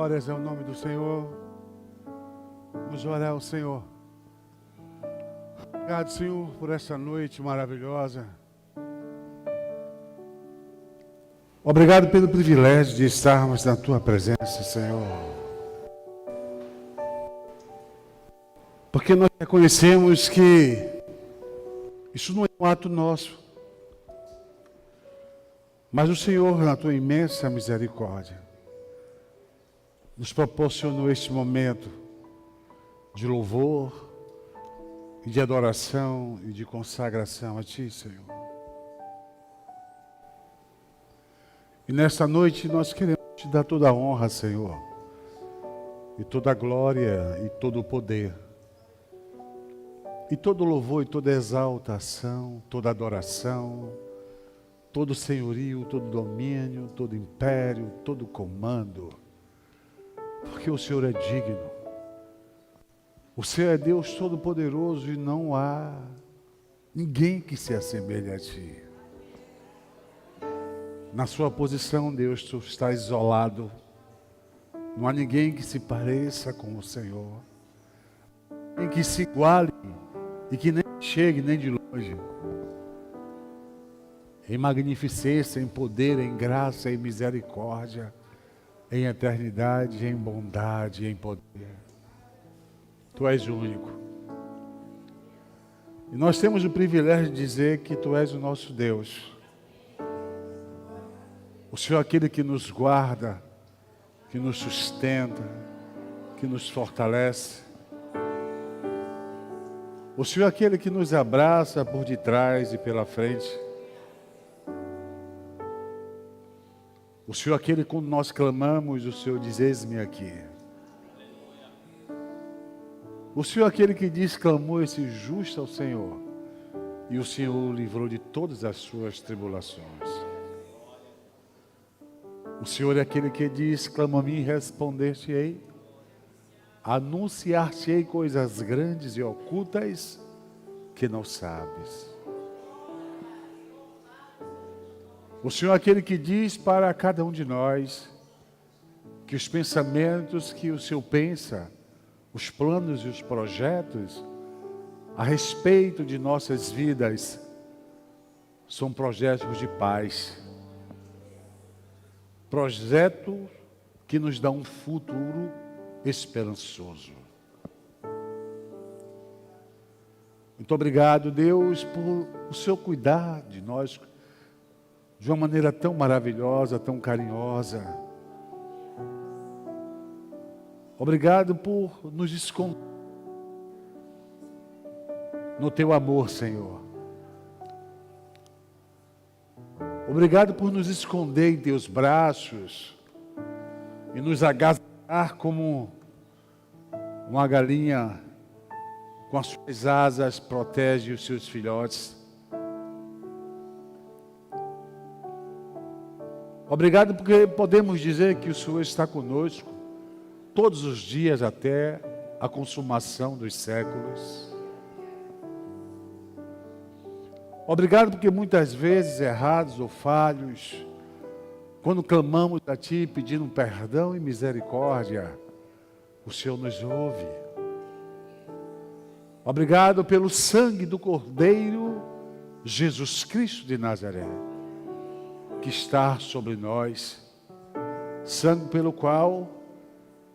Glórias ao nome do Senhor. Vamos orar ao Senhor. Obrigado, Senhor, por essa noite maravilhosa. Obrigado pelo privilégio de estarmos na Tua presença, Senhor. Porque nós reconhecemos que isso não é um ato nosso, mas o Senhor, na Tua imensa misericórdia, nos proporcionou este momento de louvor, e de adoração e de consagração a Ti, Senhor. E nesta noite nós queremos Te dar toda a honra, Senhor, e toda a glória e todo o poder, e todo o louvor e toda a exaltação, toda a adoração, todo o senhorio, todo o domínio, todo o império, todo o comando, porque o Senhor é digno. O Senhor é Deus Todo-Poderoso e não há ninguém que se assemelhe a Ti. Na sua posição, Deus, Tu estás isolado. Não há ninguém que se pareça com o Senhor, ninguém que se iguale e que nem chegue nem de longe. Em magnificência, em poder, em graça, em misericórdia, em eternidade, em bondade, em poder. Tu és o único. E nós temos o privilégio de dizer que Tu és o nosso Deus. O Senhor é aquele que nos guarda, que nos sustenta, que nos fortalece. O Senhor é aquele que nos abraça por detrás e pela frente. O Senhor é aquele que quando nós clamamos, o Senhor diz, eis-me aqui. O Senhor é aquele que diz, clamou esse justo ao Senhor, e o Senhor o livrou de todas as suas tribulações. O Senhor é aquele que diz, clama a mim e responder-te-ei, anunciar-te-ei coisas grandes e ocultas que não sabes. O Senhor é aquele que diz para cada um de nós que os pensamentos que o Senhor pensa, os planos e os projetos a respeito de nossas vidas são projetos de paz. Projeto que nos dá um futuro esperançoso. Muito obrigado, Deus, por o Seu cuidar de nós de uma maneira tão maravilhosa, tão carinhosa. Obrigado por nos esconder no Teu amor, Senhor. Obrigado por nos esconder em Teus braços e nos agasalhar como uma galinha com as suas asas protege os seus filhotes. Obrigado porque podemos dizer que o Senhor está conosco todos os dias até a consumação dos séculos. Obrigado porque muitas vezes, errados ou falhos, quando clamamos a Ti pedindo perdão e misericórdia, o Senhor nos ouve. Obrigado pelo sangue do Cordeiro Jesus Cristo de Nazaré, que está sobre nós, sangue pelo qual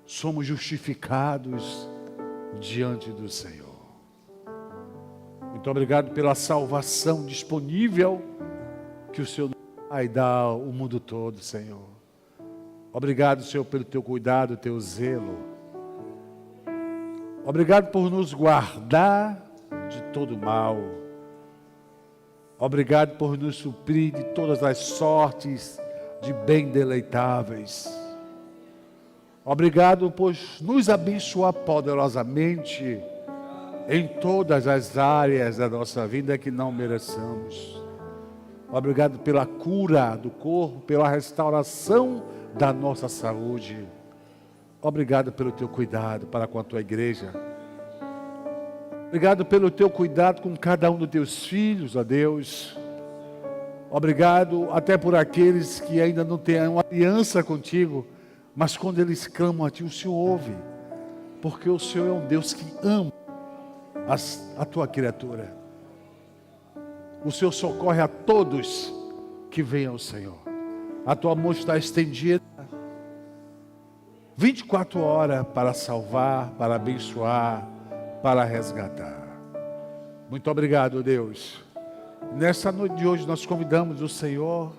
somos justificados diante do Senhor. Muito obrigado pela salvação disponível que o Senhor vai dar ao mundo todo, Senhor. Obrigado, Senhor, pelo Teu cuidado, Teu zelo. Obrigado por nos guardar de todo mal. Obrigado por nos suprir de todas as sortes de bem deleitáveis. Obrigado por nos abençoar poderosamente em todas as áreas da nossa vida que não mereçamos. Obrigado pela cura do corpo, pela restauração da nossa saúde. Obrigado pelo Teu cuidado para com a Tua igreja. Obrigado pelo Teu cuidado com cada um dos Teus filhos, ó Deus. Obrigado até por aqueles que ainda não têm uma aliança contigo, Mas quando eles clamam a Ti, o Senhor ouve. Porque o Senhor é um Deus que ama a Tua criatura. O Senhor socorre a todos que vêm ao Senhor. A Tua mão está estendida 24 horas para salvar, para abençoar, para resgatar. Muito obrigado, Deus. Nessa noite de hoje nós convidamos o Senhor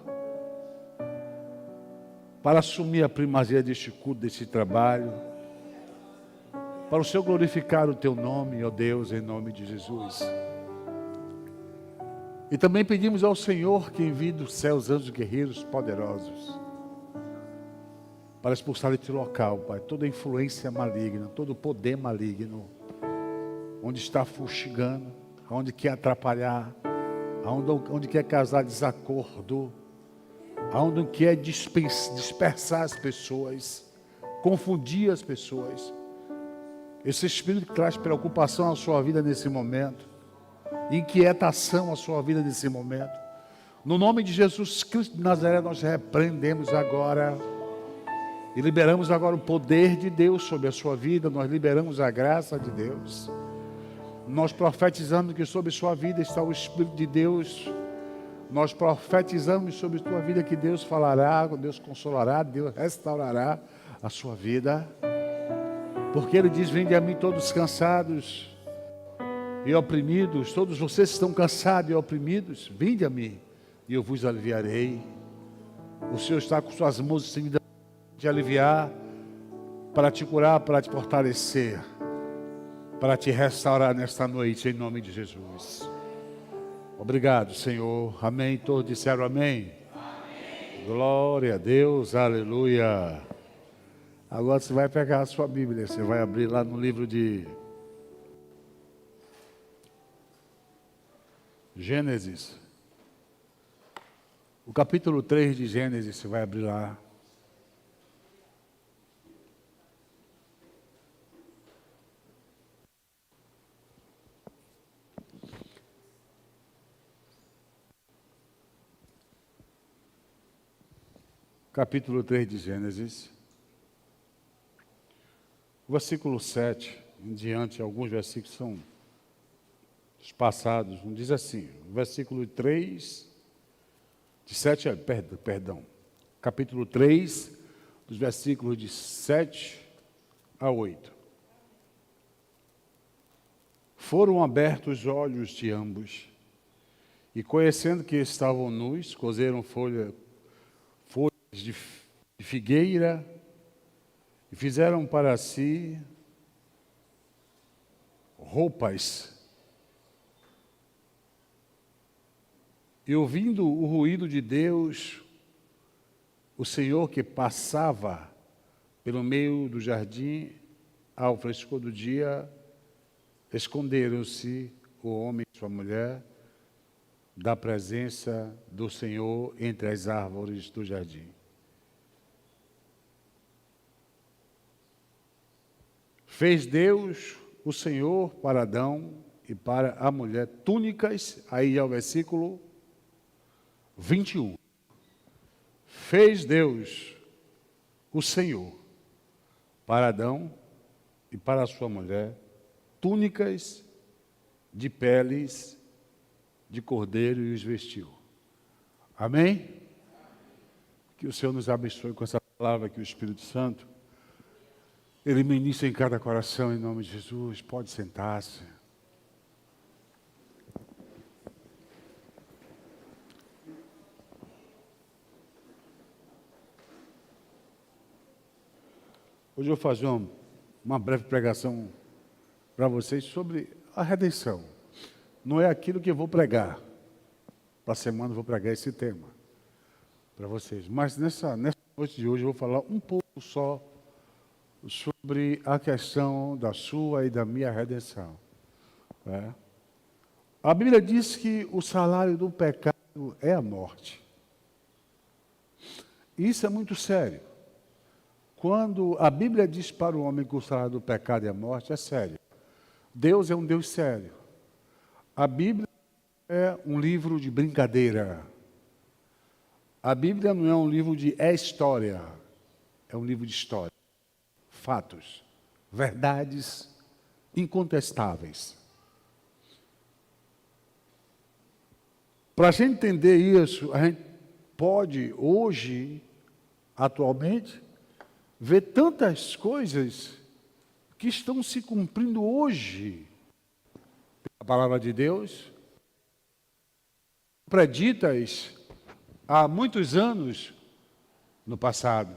para assumir a primazia deste culto, deste trabalho, para o Senhor glorificar o Teu nome, ó Deus, em nome de Jesus. E também pedimos ao Senhor que envie dos céus anjos guerreiros poderosos para expulsar deste local, Pai, toda influência maligna, todo poder maligno, onde está fustigando, onde quer atrapalhar, onde quer causar desacordo, onde quer dispersar as pessoas, confundir as pessoas. Esse espírito que traz preocupação à sua vida nesse momento, inquietação à sua vida nesse momento, no nome de Jesus Cristo de Nazaré, nós repreendemos agora e liberamos agora o poder de Deus sobre a sua vida. Nós liberamos a graça de Deus. Nós profetizamos que sobre sua vida está o Espírito de Deus. Nós profetizamos sobre sua vida que Deus falará, Deus consolará, Deus restaurará a sua vida. Porque Ele diz: vinde a mim todos cansados e oprimidos, todos vocês que estão cansados e oprimidos, vinde a mim e eu vos aliviarei. O Senhor está com suas mãos estendidas para te aliviar, para te curar, para te fortalecer, para te restaurar nesta noite, em nome de Jesus. Obrigado, Senhor. Amém. Todos disseram amém? Amém. Glória a Deus, aleluia. Agora você vai pegar a sua Bíblia, você vai abrir lá no livro de Gênesis. O capítulo 3 de Gênesis, você vai abrir lá. Capítulo 3 de Gênesis. O versículo 7 em diante, alguns versículos são passados, não diz assim, o versículo 3, de 7 a, perdão, capítulo 3, dos versículos de 7 a 8. Foram abertos os olhos de ambos, e conhecendo que estavam nus, coseram folhas de figueira, e fizeram para si roupas. E ouvindo o ruído de Deus, o Senhor que passava pelo meio do jardim, ao frescor do dia, esconderam-se o homem e sua mulher da presença do Senhor entre as árvores do jardim. Fez Deus, o Senhor, para Adão e para a mulher túnicas, aí é o versículo 21. Fez Deus, o Senhor, para Adão e para a sua mulher, túnicas de peles de cordeiro e os vestiu. Amém? Que o Senhor nos abençoe com essa palavra, que o Espírito Santo Ele ministra em cada coração, em nome de Jesus. Pode sentar-se. Hoje eu vou fazer uma breve pregação para vocês sobre a redenção. Não é aquilo que eu vou pregar. Para a semana eu vou pregar esse tema para vocês. Mas nessa noite de hoje eu vou falar um pouco só sobre a questão da sua e da minha redenção. A Bíblia diz que o salário do pecado é a morte. Isso é muito sério. Quando a Bíblia diz para o homem que o salário do pecado é a morte, é sério. Deus é um Deus sério. A Bíblia é um livro de brincadeira. A Bíblia não é um livro de história. É um livro de história, fatos, verdades incontestáveis. Para a gente entender isso, a gente pode hoje, atualmente, ver tantas coisas que estão se cumprindo hoje. A palavra de Deus, preditas há muitos anos no passado.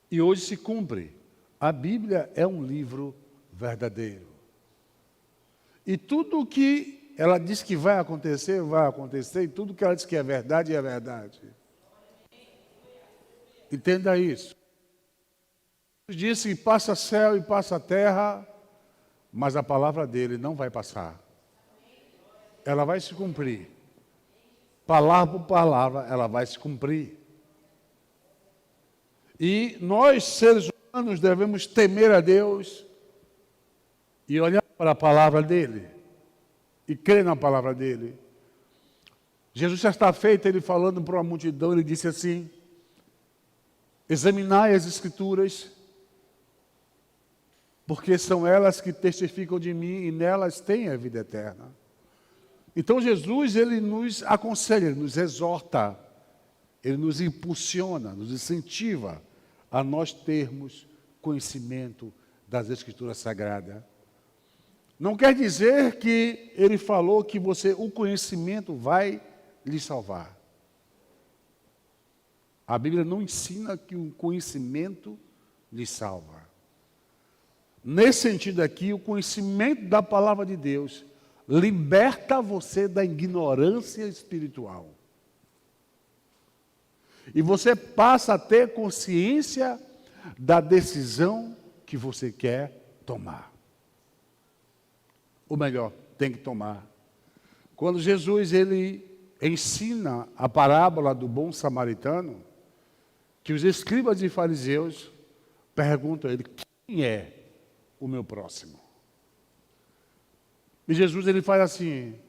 E hoje se cumpre. A Bíblia é um livro verdadeiro. E tudo o que ela diz que vai acontecer, e tudo que ela diz que é verdade. Entenda isso. Deus disse que passa céu e passa terra, mas a palavra dele não vai passar. Ela vai se cumprir. Palavra por palavra, ela vai se cumprir. E nós, seres humanos, devemos temer a Deus e olhar para a palavra dele e crer na palavra dele. Jesus, sexta-feira, ele falando para uma multidão, ele disse assim: examinai as Escrituras, porque são elas que testificam de mim e nelas tem a vida eterna. Então Jesus, ele nos aconselha, ele nos exorta, ele nos impulsiona, nos incentiva a nós termos conhecimento das Escrituras Sagradas. Não quer dizer que ele falou que o conhecimento vai lhe salvar. A Bíblia não ensina que o conhecimento lhe salva. Nesse sentido aqui, o conhecimento da palavra de Deus liberta você da ignorância espiritual. E você passa a ter consciência da decisão que você quer tomar. Ou melhor, tem que tomar. Quando Jesus ele ensina a parábola do bom samaritano, que os escribas e fariseus perguntam a ele: quem é o meu próximo? E Jesus ele faz assim,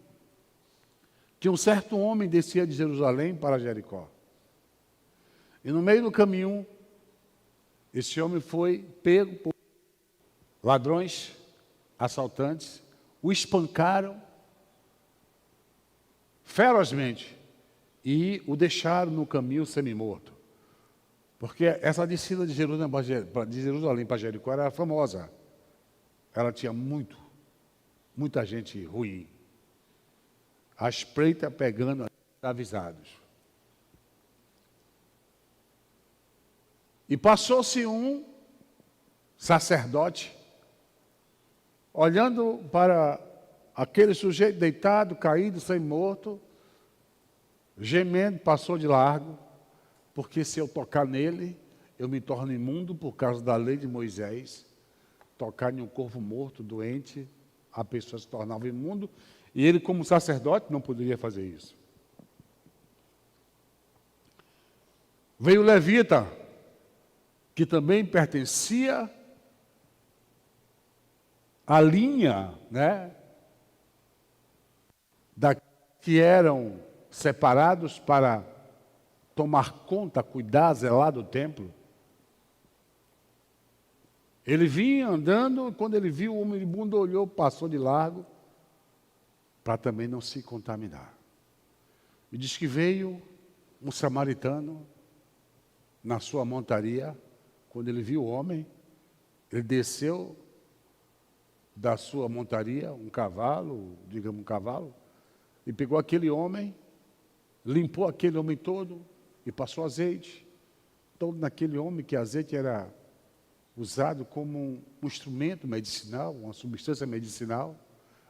que um certo homem descia de Jerusalém para Jericó. E no meio do caminho, esse homem foi pego por ladrões, assaltantes, o espancaram ferozmente e o deixaram no caminho semi-morto. Porque essa descida de Jerusalém para Jericó era famosa. Ela tinha muita gente ruim. A espreita pegando avisados. E passou-se um sacerdote, olhando para aquele sujeito deitado, caído, semi-morto, gemendo, passou de largo, porque se eu tocar nele, eu me torno imundo por causa da lei de Moisés. Tocar em um corpo morto, doente, a pessoa se tornava imundo, e ele, como sacerdote, não poderia fazer isso. Veio o levita, que também pertencia à linha, que eram separados para tomar conta, cuidar, zelar do templo. Ele vinha andando, quando ele viu o homem imundo, olhou, passou de largo, para também não se contaminar. E diz que veio um samaritano na sua montaria. Quando ele viu o homem, ele desceu da sua montaria, um cavalo, e pegou aquele homem, limpou aquele homem todo e passou azeite. Todo naquele homem, que azeite era usado como um instrumento medicinal, uma substância medicinal,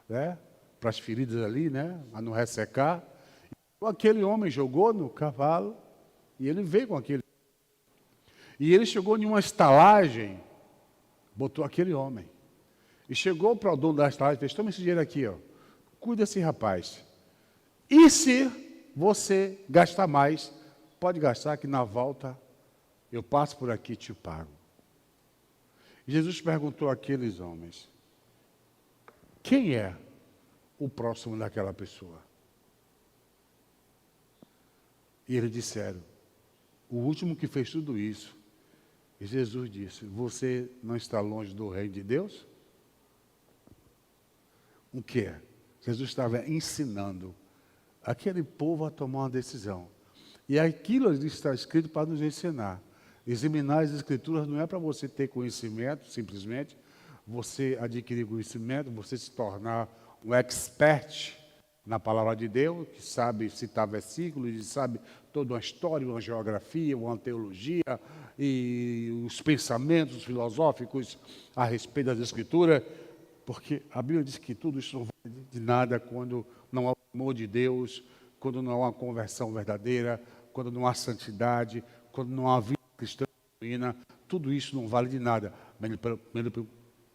para as feridas ali, a não ressecar. E aquele homem jogou no cavalo e ele veio com aquele. E ele chegou em uma estalagem, botou aquele homem. E chegou para o dono da estalagem e disse: toma esse dinheiro aqui, cuida desse rapaz. E se você gastar mais, pode gastar, que na volta eu passo por aqui e te pago. Jesus perguntou àqueles homens: quem é o próximo daquela pessoa? E eles disseram: o último que fez tudo isso. E Jesus disse: você não está longe do reino de Deus? O que é? Jesus estava ensinando aquele povo a tomar uma decisão. E aquilo ali está escrito para nos ensinar. Examinar as Escrituras não é para você ter conhecimento, simplesmente, você adquirir conhecimento, você se tornar um expert na palavra de Deus, que sabe citar versículos, e sabe toda uma história, uma geografia, uma teologia, e os pensamentos filosóficos a respeito das Escrituras, porque a Bíblia diz que tudo isso não vale de nada quando não há o amor de Deus, quando não há uma conversão verdadeira, quando não há santidade, quando não há vida cristã genuína, tudo isso não vale de nada.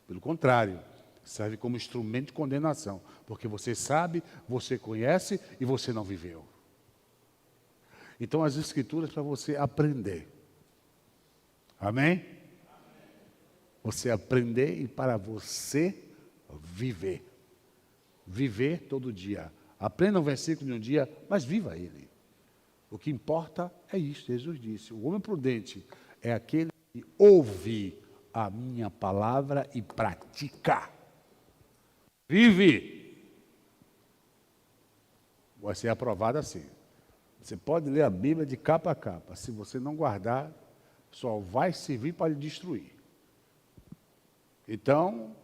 Pelo contrário, serve como instrumento de condenação, porque você sabe, você conhece e você não viveu. Então, as Escrituras para você aprender. Amém? Você aprender e para você viver. Viver todo dia. Aprenda um versículo de um dia, mas viva ele. O que importa é isso. Jesus disse: o homem prudente é aquele que ouve a minha palavra e pratica. Vive. Vai ser aprovado assim. Você pode ler a Bíblia de capa a capa. Se você não guardar, só vai servir para lhe destruir. Então,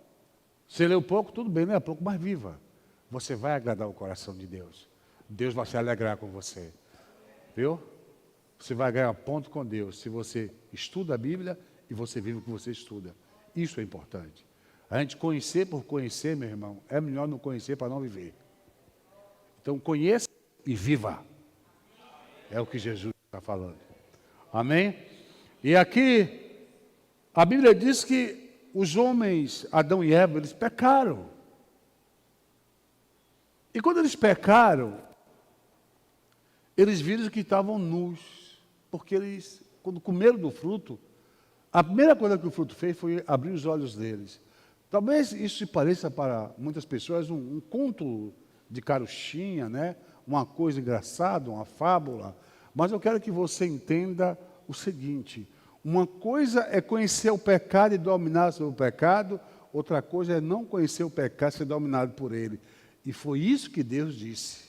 você leu pouco, tudo bem, lê pouco, mas viva. Você vai agradar o coração de Deus. Deus vai se alegrar com você. Viu? Você vai ganhar ponto com Deus se você estuda a Bíblia e você vive o que você estuda. Isso é importante. A gente conhecer por conhecer, meu irmão, é melhor não conhecer para não viver. Então, conheça e viva. É o que Jesus está falando. Amém? E aqui, a Bíblia diz que os homens, Adão e Eva, eles pecaram. E quando eles pecaram, eles viram que estavam nus. Porque eles, quando comeram do fruto, a primeira coisa que o fruto fez foi abrir os olhos deles. Talvez isso se pareça para muitas pessoas um conto de carochinha, né? Uma coisa engraçada, uma fábula. Mas eu quero que você entenda o seguinte: uma coisa é conhecer o pecado e dominar sobre o pecado, outra coisa é não conhecer o pecado e ser dominado por ele. E foi isso que Deus disse.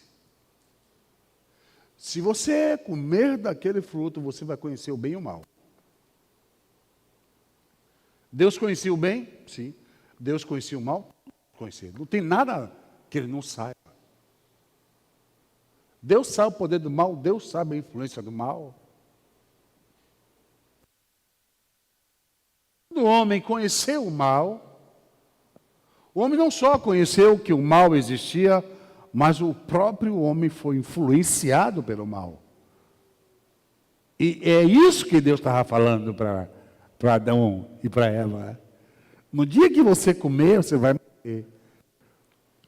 Se você comer daquele fruto, você vai conhecer o bem e o mal. Deus conhecia o bem? Sim. Deus conhecia o mal? Conhecia. Não tem nada que ele não saiba. Deus sabe o poder do mal, Deus sabe a influência do mal. Quando o homem conheceu o mal, o homem não só conheceu que o mal existia, mas o próprio homem foi influenciado pelo mal. E é isso que Deus estava falando para Adão e para Eva. No dia que você comer, você vai morrer.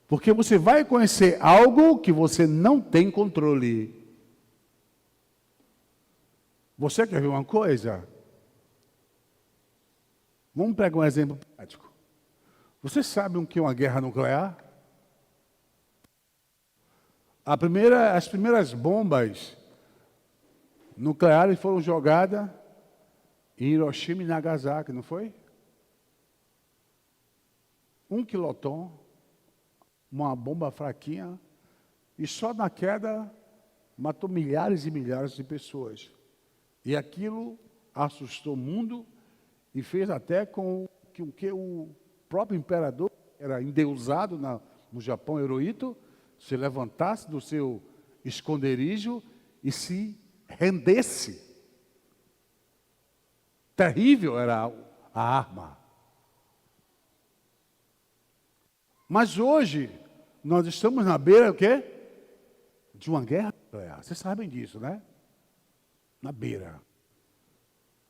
Porque você vai conhecer algo que você não tem controle. Você quer ver uma coisa? Vamos pegar um exemplo prático. Você sabe o que é uma guerra nuclear? As primeiras bombas nucleares foram jogadas em Hiroshima e Nagasaki, não foi? 1 quiloton, uma bomba fraquinha, e só na queda matou milhares e milhares de pessoas. E aquilo assustou o mundo e fez até com que o próprio imperador, que era endeusado no Japão, Hirohito, se levantasse do seu esconderijo e se rendesse. Terrível era a arma. Mas hoje, nós estamos na beira, o quê? De uma guerra nuclear. Vocês sabem disso, né? Na beira.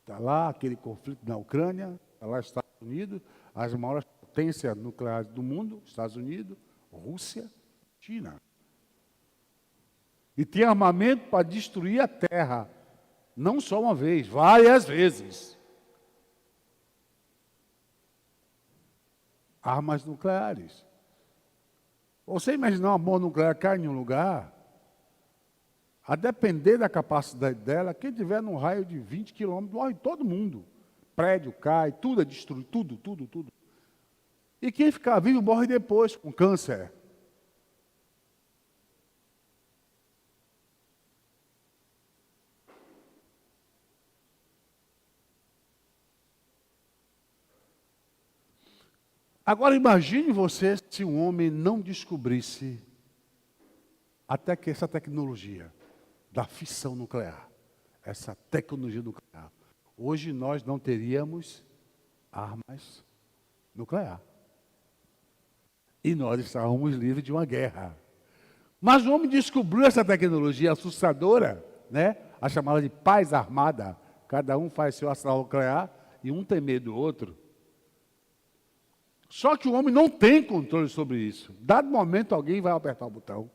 Está lá aquele conflito na Ucrânia, está lá Estados Unidos, as maiores potências nucleares do mundo, Estados Unidos, Rússia, China. E tem armamento para destruir a Terra. Não só uma vez, várias vezes. Armas nucleares. Você imaginar uma bomba nuclear cai em um lugar? A depender da capacidade dela, quem tiver num raio de 20 quilômetros, morre todo mundo. Prédio cai, tudo é destruído, tudo. E quem ficar vivo morre depois, com câncer. Agora imagine você se um homem não descobrisse até que essa tecnologia da fissão nuclear, essa tecnologia nuclear. Hoje nós não teríamos armas nucleares. E nós estávamos livres de uma guerra. Mas o homem descobriu essa tecnologia assustadora, né? A chamada de paz armada. Cada um faz seu arsenal nuclear e um tem medo do outro. Só que o homem não tem controle sobre isso. Dado momento, alguém vai apertar o botão.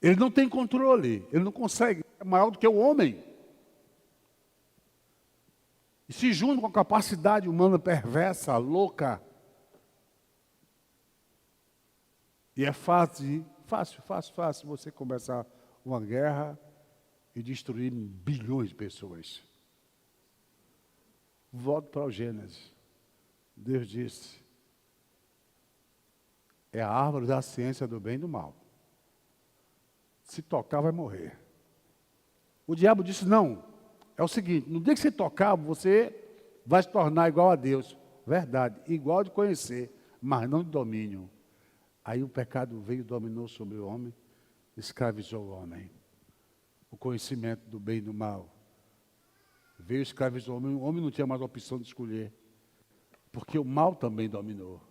Ele não tem controle, ele não consegue, é maior do que o homem. E se junta com a capacidade humana perversa, louca. E é fácil você começar uma guerra e destruir bilhões de pessoas. Volto para o Gênesis. Deus disse, é a árvore da ciência do bem e do mal. Se tocar, vai morrer. O diabo disse, não, é o seguinte, no dia que você tocar, você vai se tornar igual a Deus. Verdade, igual de conhecer, mas não de domínio. Aí o pecado veio e dominou sobre o homem, escravizou o homem. O conhecimento do bem e do mal. Veio escravizar o homem não tinha mais opção de escolher. Porque o mal também dominou.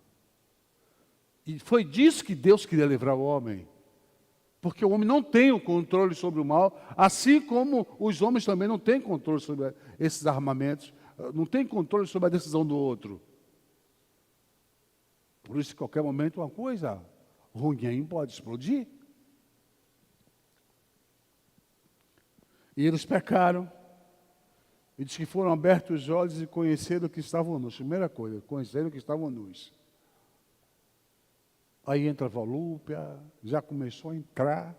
E foi disso que Deus queria livrar o homem. Porque o homem não tem o controle sobre o mal, assim como os homens também não têm controle sobre esses armamentos, não têm controle sobre a decisão do outro. Por isso, em qualquer momento, uma coisa ruim pode explodir. E eles pecaram. E diz que foram abertos os olhos e conheceram que estavam nus. Primeira coisa, conheceram que estavam nus. Aí entra a volúpia, já começou a entrar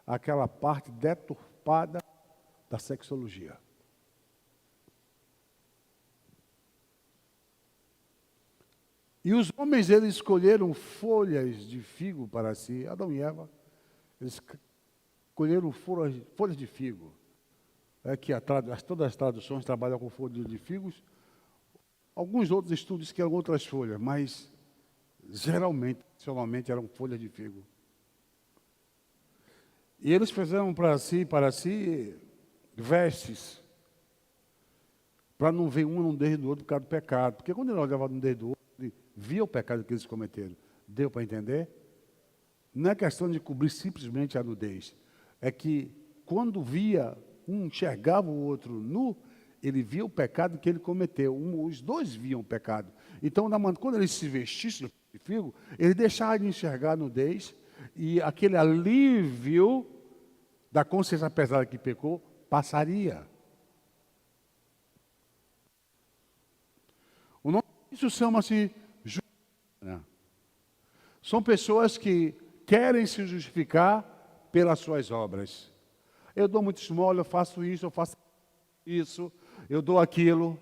aquela parte deturpada da sexologia. E os homens, eles escolheram folhas de figo para si, Adão e Eva, eles escolheram folhas de figo. É que todas as traduções trabalham com folhas de figos. Alguns outros estudos que eram outras folhas, mas geralmente eram folhas de figo. E eles fizeram para si, vestes, para não ver um no dedo do outro por causa do pecado. Porque quando ele olhava no dedo do outro, ele via o pecado que eles cometeram. Deu para entender? Não é questão de cobrir simplesmente a nudez. É que quando via um enxergava o outro nu, ele via o pecado que ele cometeu. Os dois viam o pecado. Então, quando ele se vestisse de figo, ele deixava de enxergar a nudez e aquele alívio da consciência pesada que pecou passaria. O nome disso chama-se justiça. São pessoas que querem se justificar pelas suas obras. Eu dou muito esmola, eu faço isso, eu dou aquilo,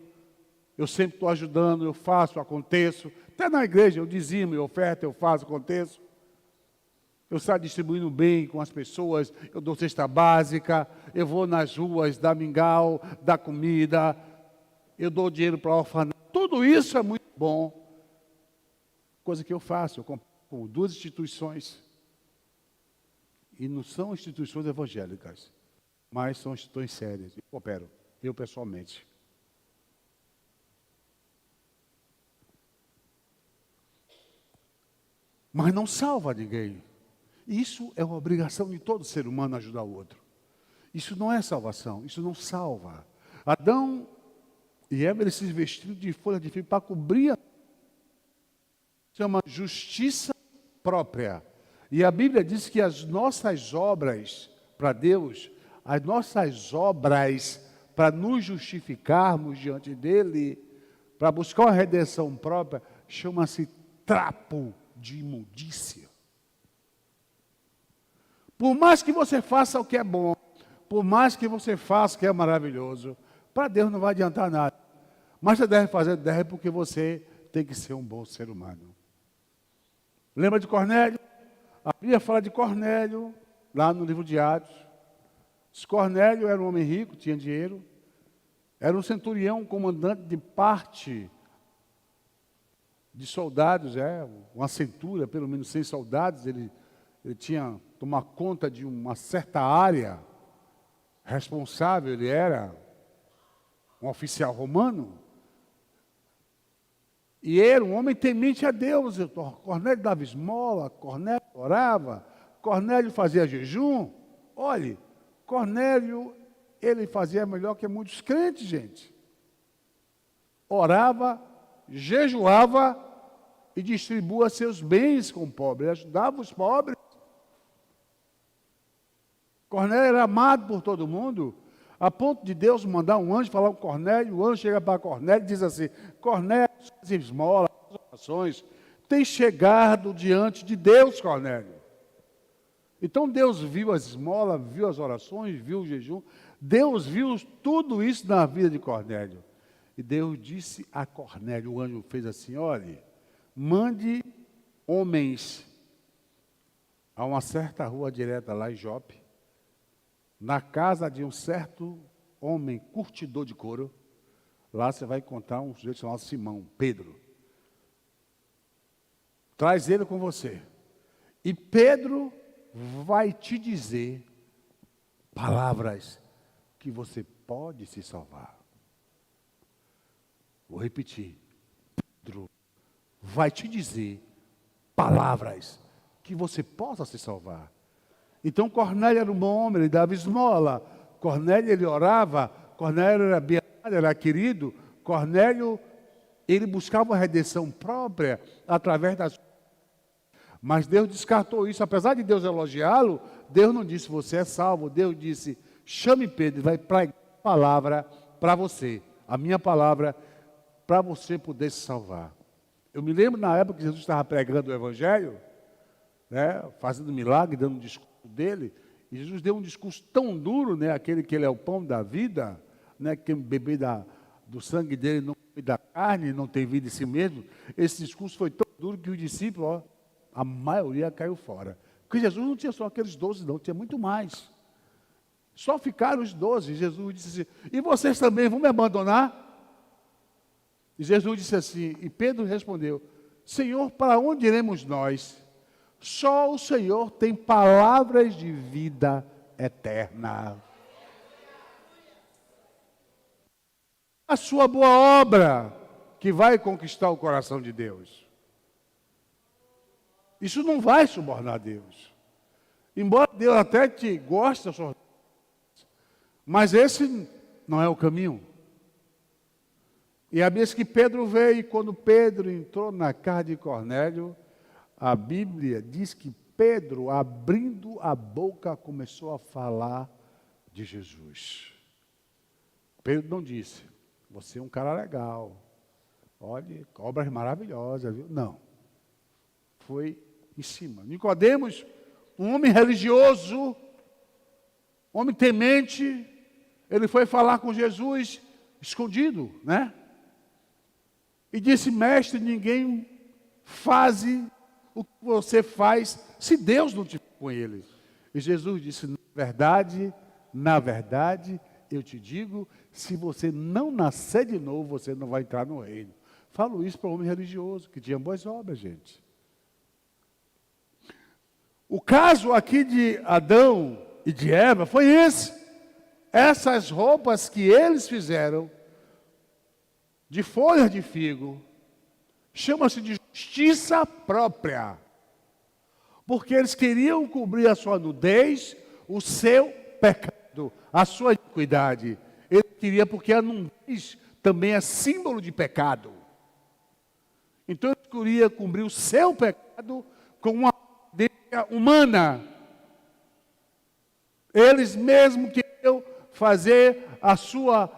eu sempre estou ajudando, eu faço, aconteço. Até na igreja eu dizimo, eu oferto, eu faço, aconteço. Eu saio distribuindo bem com as pessoas, eu dou cesta básica, eu vou nas ruas dar mingau, dar comida, eu dou dinheiro para orfanato. Tudo isso é muito bom. Coisa que eu faço, eu compro com 2 instituições. E não são instituições evangélicas, mas são instituições sérias. Eu coopero, eu pessoalmente. Mas não salva ninguém. Isso é uma obrigação de todo ser humano ajudar o outro. Isso não é salvação, isso não salva. Adão e Eva, eles se vestiram de folha de figo para cobrir, chama justiça própria. E a Bíblia diz que as nossas obras para Deus, as nossas obras para nos justificarmos diante dEle, para buscar uma redenção própria, chama-se trapo de imundícia. Por mais que você faça o que é bom, por mais que você faça o que é maravilhoso, para Deus não vai adiantar nada. Mas você deve porque você tem que ser um bom ser humano. Lembra de Cornélio? A Bíblia fala de Cornélio, lá no livro de Atos. Cornélio era um homem rico, tinha dinheiro. Era um centurião, um comandante de parte de soldados, uma centúria, pelo menos 100 soldados. Ele tinha tomar conta de uma certa área responsável, ele era um oficial romano. E era um homem temente a Deus. Cornélio dava esmola, Cornélio orava, Cornélio fazia jejum. Olhe, Cornélio, ele fazia melhor que muitos crentes, gente. Orava, jejuava e distribuía seus bens com pobres, ajudava os pobres. Cornélio era amado por todo mundo, a ponto de Deus mandar um anjo falar com Cornélio. O anjo chega para Cornélio e diz assim: Cornélio, suas esmolas, suas orações têm chegado diante de Deus, Cornélio. Então Deus viu as esmolas, viu as orações, viu o jejum. Deus viu tudo isso na vida de Cornélio. E Deus disse a Cornélio, o anjo fez assim: olhe, mande homens a uma certa rua direta lá em Jope, na casa de um certo homem curtidor de couro. Lá você vai encontrar um sujeito chamado Simão, Pedro. Traz ele com você. E Pedro vai te dizer palavras que você pode se salvar. Vou repetir. Pedro vai te dizer palavras que você possa se salvar. Então Cornélio era um bom homem, ele dava esmola. Cornélio, ele orava. Cornélio era bem amado, era querido. Cornélio, ele buscava uma redenção própria através das... Mas Deus descartou isso. Apesar de Deus elogiá-lo, Deus não disse: você é salvo. Deus disse: chame Pedro e vai pregar a palavra para você. A minha palavra para você poder se salvar. Eu me lembro na época que Jesus estava pregando o Evangelho, fazendo milagre, dando um discurso dele, e Jesus deu um discurso tão duro, aquele que ele é o pão da vida, que beber do sangue dele não come da carne, não tem vida em si mesmo. Esse discurso foi tão duro que os discípulos, a maioria caiu fora. Porque Jesus não tinha só aqueles 12, não, tinha muito mais. Só ficaram os 12. Jesus disse assim: e vocês também vão me abandonar? E Jesus disse assim, e Pedro respondeu: Senhor, para onde iremos nós? Só o Senhor tem palavras de vida eterna. A sua boa obra que vai conquistar o coração de Deus. Isso não vai subornar Deus. Embora Deus até te goste da sua... Mas esse não é o caminho. E a Bíblia diz que Pedro veio, e quando Pedro entrou na casa de Cornélio, a Bíblia diz que Pedro, abrindo a boca, começou a falar de Jesus. Pedro não disse: você é um cara legal, olha, obras maravilosas, viu? Não. Foi em cima. Nicodemos, um homem religioso, homem temente, ele foi falar com Jesus escondido, E disse: mestre, ninguém faz o que você faz se Deus não estiver com ele. E Jesus disse: na verdade, eu te digo, se você não nascer de novo, você não vai entrar no reino. Falo isso para um homem religioso, que tinha boas obras, gente. O caso aqui de Adão e de Eva foi esse. Essas roupas que eles fizeram de folhas de figo, chama-se de justiça própria. Porque eles queriam cobrir a sua nudez, o seu pecado, a sua iniquidade. Ele queria, porque a nudez também é símbolo de pecado. Então ele queria cobrir o seu pecado com uma ideia humana. Eles mesmos queriam fazer a sua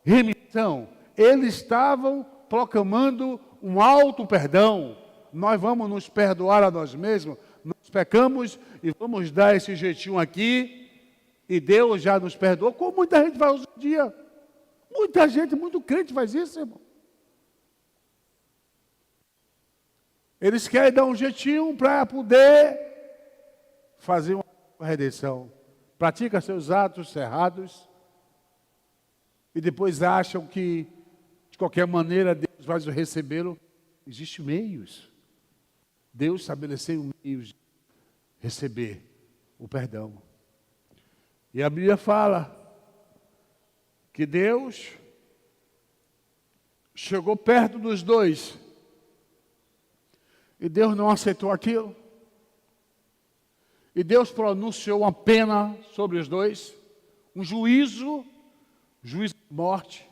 remissão. Eles estavam proclamando um alto perdão. Nós vamos nos perdoar a nós mesmos, nós pecamos e vamos dar esse jeitinho aqui, e Deus já nos perdoou, como muita gente faz hoje em dia. Muita gente, muito crente faz isso, irmão. Eles querem dar um jeitinho para poder fazer uma redenção. Pratica seus atos errados e depois acham que, de qualquer maneira, Deus vai recebê-lo. Existem meios. Deus estabeleceu meios de receber o perdão. E a Bíblia fala que Deus chegou perto dos dois e Deus não aceitou aquilo. E Deus pronunciou uma pena sobre os dois, um juízo de morte.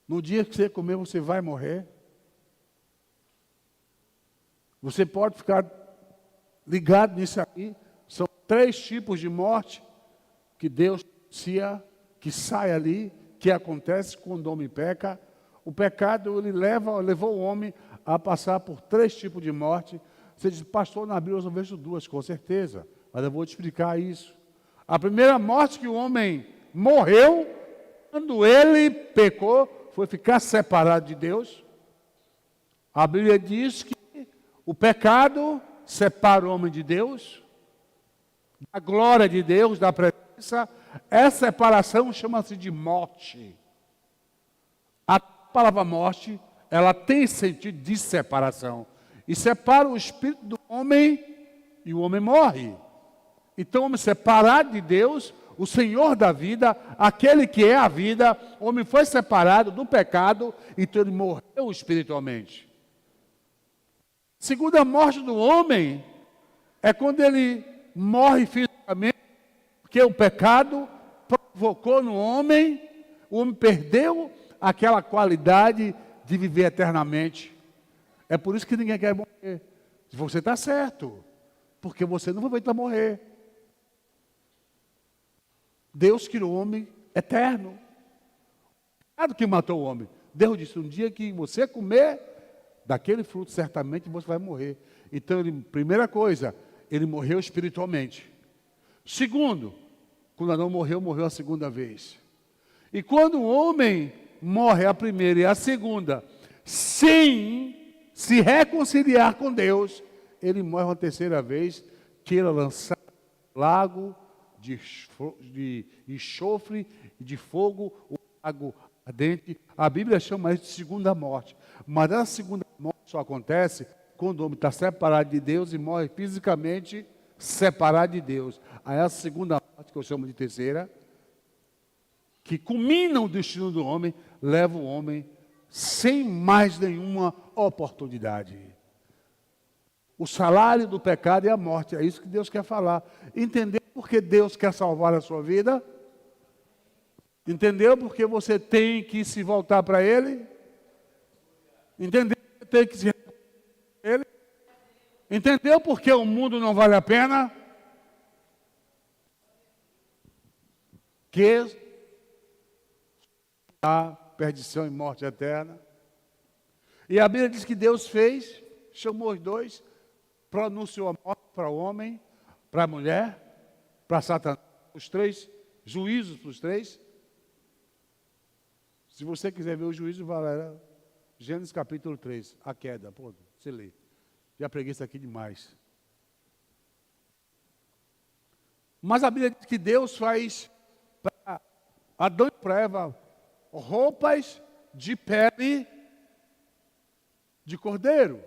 No dia que você comer, você vai morrer. Você pode ficar ligado nisso aí. São 3 tipos de morte que Deus anuncia, que sai ali, que acontece quando o homem peca. O pecado, ele levou o homem a passar por 3 tipos de morte. Você diz, pastor, na Bíblia eu só vejo 2, com certeza. Mas eu vou te explicar isso. A primeira morte que o homem morreu, quando ele pecou, foi ficar separado de Deus. A Bíblia diz que o pecado separa o homem de Deus, da glória de Deus, da presença. Essa separação chama-se de morte. A palavra morte, ela tem sentido de separação. E separa o espírito do homem e o homem morre. Então, o homem separado de Deus, o Senhor da vida, aquele que é a vida, o homem foi separado do pecado, então ele morreu espiritualmente. Segunda morte do homem é quando ele morre fisicamente, porque o pecado provocou no homem, o homem perdeu aquela qualidade de viver eternamente. É por isso que ninguém quer morrer. Você está certo, porque você não foi feito para morrer. Deus criou o homem eterno. O pecado que matou o homem. Deus disse, um dia que você comer daquele fruto, certamente você vai morrer. Então, primeira coisa, ele morreu espiritualmente. Segundo, quando Adão morreu, morreu a segunda vez. E quando o homem morre a primeira e a segunda, sem se reconciliar com Deus, ele morre uma terceira vez, que ele é lançado no lago de enxofre e de fogo, o lago ardente. A Bíblia chama isso de segunda morte. Mas a segunda morte só acontece quando o homem está separado de Deus e morre fisicamente separado de Deus. Aí a segunda morte, que eu chamo de terceira, que culmina o destino do homem, leva o homem sem mais nenhuma oportunidade. O salário do pecado é a morte, é isso que Deus quer falar. Entendeu porque Deus quer salvar a sua vida? Entendeu porque você tem que se voltar para Ele? Entendeu porque tem que se voltar para Ele? Entendeu porque o mundo não vale a pena? Que a perdição e morte eterna. E a Bíblia diz que Deus fez, chamou os dois, pronunciou a morte para o homem, para a mulher, para Satanás, os 3, juízos para os 3. Se você quiser ver o juízo, Valéria, Gênesis capítulo 3, a queda, pô, você lê. Já preguei isso aqui demais. Mas a Bíblia diz que Deus faz para Adão e para Eva roupas de pele de cordeiro.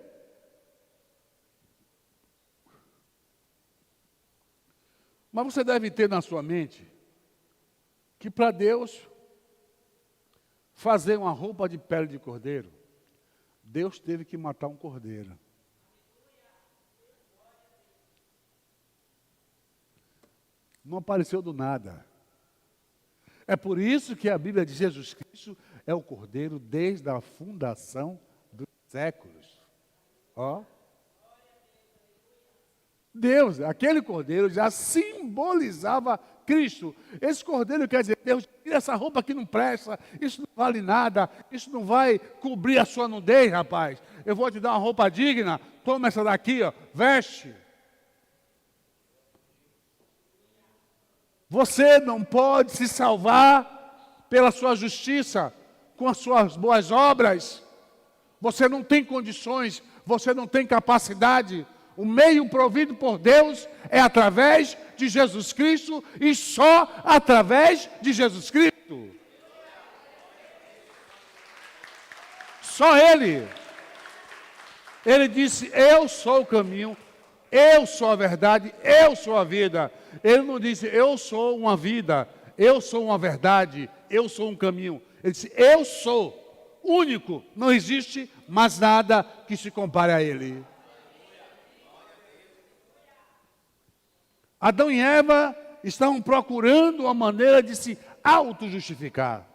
Mas você deve ter na sua mente que para Deus fazer uma roupa de pele de cordeiro, Deus teve que matar um cordeiro. Não apareceu do nada. É por isso que a Bíblia de Jesus Cristo é o cordeiro desde a fundação dos séculos. Ó. Deus, aquele cordeiro já simbolizava Cristo. Esse cordeiro quer dizer, Deus, tira essa roupa que não presta, isso não vale nada, isso não vai cobrir a sua nudez, rapaz. Eu vou te dar uma roupa digna, toma essa daqui, ó, veste. Você não pode se salvar pela sua justiça, com as suas boas obras. Você não tem condições, você não tem capacidade. O meio provido por Deus é através de Jesus Cristo e só através de Jesus Cristo. Só Ele. Ele disse, eu sou o caminho, eu sou a verdade, eu sou a vida. Ele não disse, eu sou uma vida, eu sou uma verdade, eu sou um caminho. Ele disse, eu sou único, não existe mais nada que se compare a Ele. Adão e Eva estavam procurando uma maneira de se auto-justificar.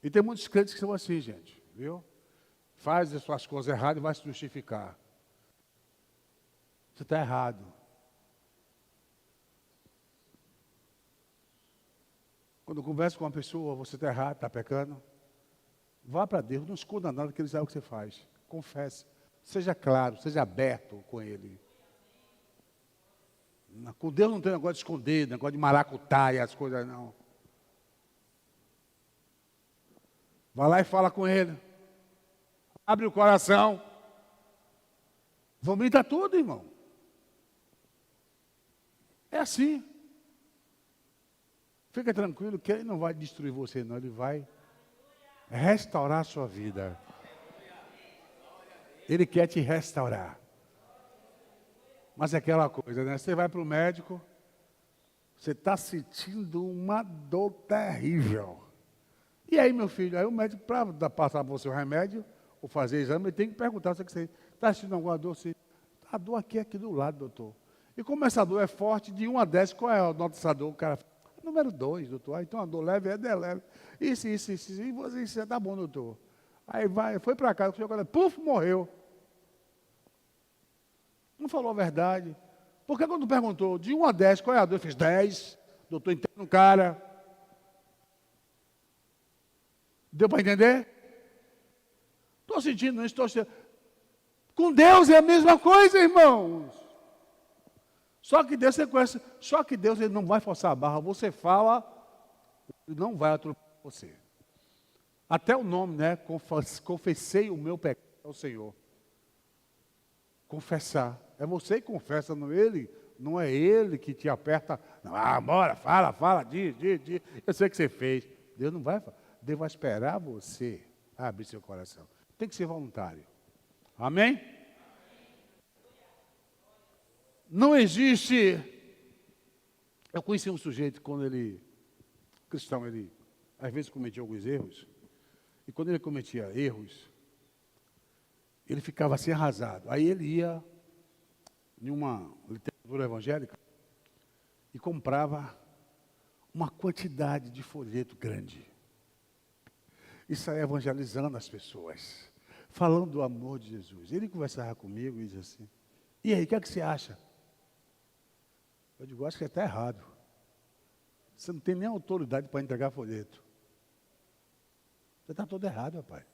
E tem muitos crentes que são assim, gente, viu? Faz as suas coisas erradas e vai se justificar. Você está errado. Quando eu converso com uma pessoa, você está errado, está pecando. Vá para Deus, não esconda nada que Ele sabe o que você faz. Confesse. Seja claro, seja aberto com Ele. Com Deus não tem negócio de esconder, negócio de maracutaia, as coisas não. Vai lá e fala com Ele. Abre o coração. Vomita tudo, irmão. É assim. Fica tranquilo que Ele não vai destruir você, não. Ele vai restaurar a sua vida. Ele quer te restaurar. Mas é aquela coisa, né? Você vai para o médico, você está sentindo uma dor terrível. E aí, meu filho, aí o médico, para passar para você o remédio, ou fazer exame, ele tem que perguntar se você está sentindo alguma dor. A dor aqui do lado, doutor. E como essa dor é forte, de 1 a 10, qual é a nota dessa dor? O cara fala, número 2, doutor. Ah, então a dor leve é leve. Isso. E você, tá bom, doutor. Aí foi para casa, puf, morreu. Não falou a verdade. Porque quando perguntou de 1 a 10, qual é a dor? Eu fiz 10. Doutor, entende o cara. Deu para entender? Estou sentindo isso, estou sentindo. Com Deus é a mesma coisa, irmãos. Só que Deus você conhece. Só que Deus ele não vai forçar a barra. Você fala, ele não vai atropelar você. Até o nome, né? Confessei o meu pecado ao Senhor. Confessar. É você que confessa, não ele. Não é ele que te aperta. Não, bora, fala, diz. Eu sei que você fez. Deus não vai falar. Deus vai esperar você abrir seu coração. Tem que ser voluntário. Amém? Não existe. Eu conheci um sujeito quando ele, cristão, ele às vezes cometia alguns erros. E quando ele cometia erros, ele ficava assim arrasado. Aí ele ia em uma literatura evangélica e comprava uma quantidade de folheto grande. E saía evangelizando as pessoas, falando do amor de Jesus. Ele conversava comigo e dizia assim, e aí, o que é que você acha? Eu digo, acho que está errado. Você não tem nem autoridade para entregar folheto. Você está todo errado, rapaz.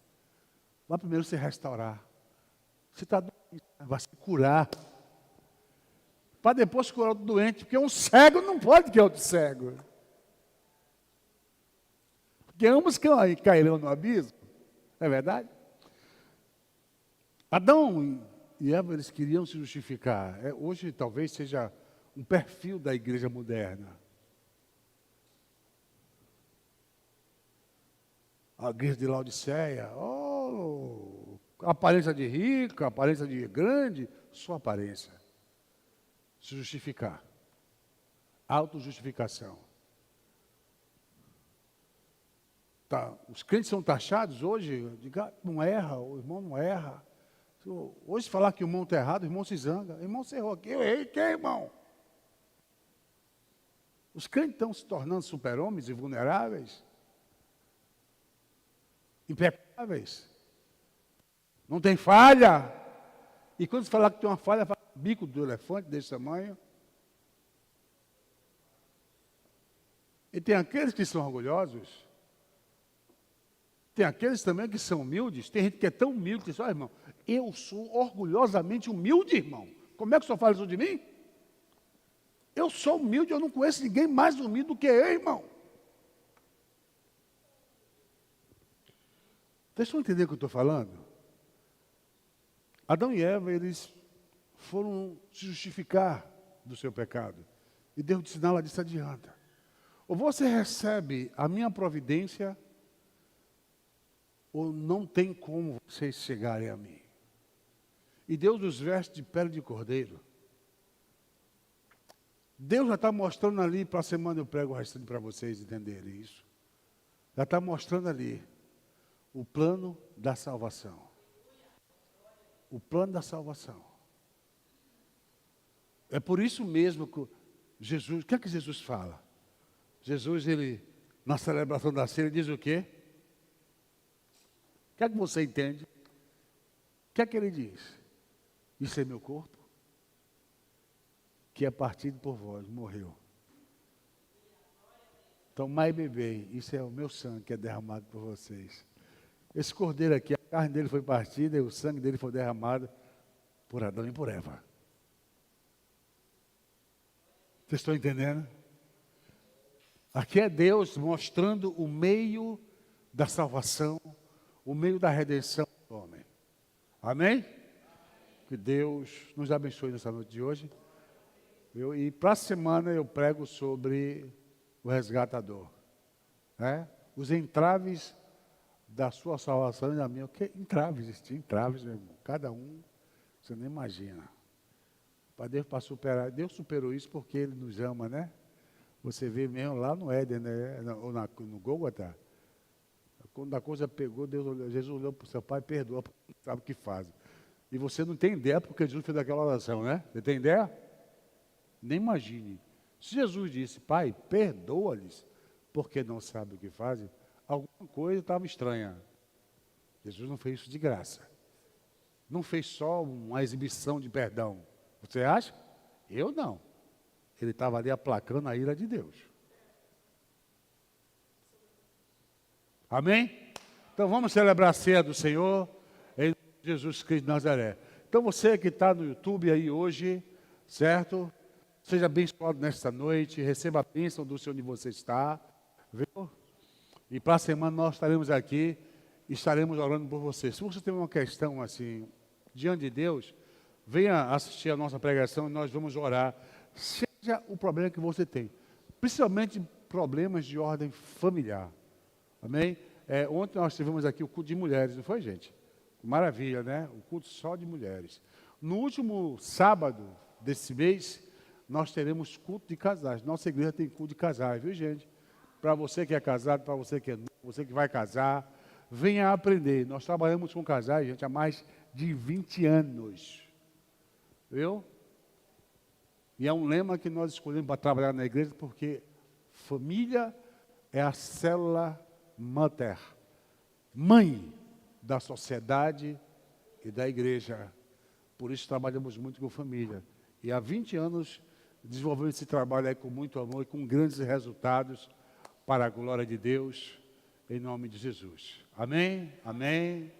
Vai primeiro se restaurar. Você está doente, vai se curar. Para depois curar o doente, porque um cego não pode que outro cego. Porque ambos cairão no abismo. Não é verdade? Adão e Eva, eles queriam se justificar. Hoje talvez seja um perfil da igreja moderna. A igreja de Laodiceia, aparência de rico, aparência de grande, sua aparência. Se justificar. Autojustificação. Tá, os crentes são taxados hoje, não erra, o irmão não erra. Hoje falar que o irmão está errado, o irmão se zanga. O irmão se errou aqui, eu errei, que irmão? Os crentes estão se tornando super-homens e vulneráveis, impecáveis. Não tem falha. E quando se falar que tem uma falha, fala bico do elefante desse tamanho. E tem aqueles que são orgulhosos. Tem aqueles também que são humildes. Tem gente que é tão humilde que diz, olha, irmão, eu sou orgulhosamente humilde, irmão. Como é que o senhor fala isso de mim? Eu sou humilde, eu não conheço ninguém mais humilde do que eu, irmão. Vocês estão entendendo o que eu estou falando? Adão e Eva, eles foram se justificar do seu pecado. E Deus disse, não, ela disse, adianta. Ou você recebe a minha providência, ou não tem como vocês chegarem a mim. E Deus os veste de pele de cordeiro. Deus já está mostrando ali, para a semana eu prego o restante para vocês entenderem isso. Já está mostrando ali o plano da salvação. O plano da salvação. É por isso mesmo que Jesus, o que é que Jesus fala? Jesus, ele, na celebração da ceia, ele diz o quê? O que é que você entende? O que é que ele diz? Isso é meu corpo, que é partido por vós, morreu. Tomai e bebei, isso é o meu sangue que é derramado por vocês. Esse cordeiro aqui, a carne dele foi partida e o sangue dele foi derramado por Adão e por Eva. Vocês estão entendendo? Aqui é Deus mostrando o meio da salvação, o meio da redenção do homem. Amém? Que Deus nos abençoe nessa noite de hoje. E para a semana eu prego sobre o resgatador. Né? Os entraves da sua salvação e da minha. Que entraves, existem entraves, meu irmão. Cada um, você nem imagina. Para Deus para superar. Deus superou isso porque Ele nos ama, né? Você vê mesmo lá no Éden, né? Ou no Gólgota. Quando a coisa pegou, Jesus olhou para o seu pai e perdoa, porque não sabe o que faz. E você não tem ideia porque Jesus fez aquela oração, né? Você tem ideia? Nem imagine. Se Jesus disse, pai, perdoa-lhes, porque não sabe o que fazem, alguma coisa estava estranha. Jesus não fez isso de graça. Não fez só uma exibição de perdão. Você acha? Eu não. Ele estava ali aplacando a ira de Deus. Amém? Então vamos celebrar a ceia do Senhor em Jesus Cristo de Nazaré. Então você que está no YouTube aí hoje, certo? Seja abençoado nesta noite, receba a bênção do Senhor onde você está, viu? E para a semana nós estaremos aqui e estaremos orando por você. Se você tem uma questão assim, diante de Deus, venha assistir a nossa pregação e nós vamos orar. Seja o problema que você tem, principalmente problemas de ordem familiar. Amém? Ontem nós tivemos aqui o culto de mulheres, não foi, gente? Maravilha, né? O culto só de mulheres. No último sábado desse mês, nós teremos culto de casais. Nossa igreja tem culto de casais, viu, gente? Para você que é casado, para você que é novo, você que vai casar, venha aprender. Nós trabalhamos com casais, gente, há mais de 20 anos. Viu? E é um lema que nós escolhemos para trabalhar na igreja, porque família é a célula mater, mãe da sociedade e da igreja. Por isso trabalhamos muito com família. E há 20 anos desenvolvemos esse trabalho aí com muito amor e com grandes resultados para a glória de Deus, em nome de Jesus. Amém? Amém?